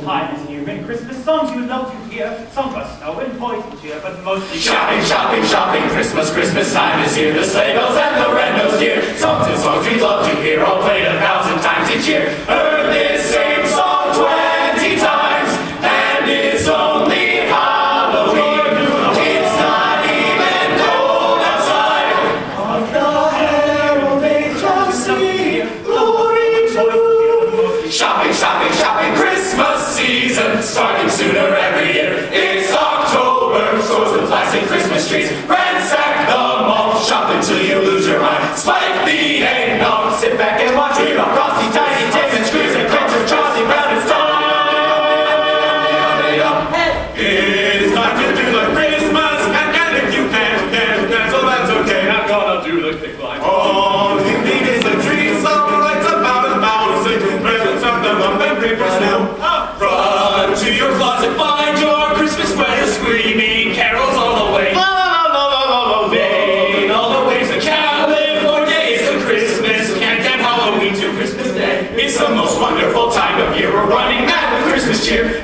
time is here, and Christmas songs you love to hear, sung by snow and poison cheer, but mostly shopping, shopping, shopping, Christmas, Christmas time is here, the sleigh bells and the red-nosed deer, songs and songs we love to hear, all played 1,000 times each year. Heard this same song 20 times, and it's only Halloween. It's not even cold outside. Hark the herald angels sing, glory to you. Shopping, shopping, shopping, Christmas season, starting sooner every year. It's October, stores with plastic Christmas trees, ransack the mall, shop until you lose your mind. Spike the eggnog, sit back and watch me rock Frosty, Tiny Tim, and Scrooge, and Cruncher, Charlie Brown, it's time. It's time to do the Christmas, and if you can, so that's okay. I'm gonna do the kick line. All you need is a tree, some lights about a mouse, presents of the month and paper snow. Run to your closet, find your Christmas sweater, screaming carols all the way. La la la la la la, vain all the ways to California. It's a Christmas Halloween to Christmas Day. It's the most wonderful time of year. We're running mad with Christmas cheer.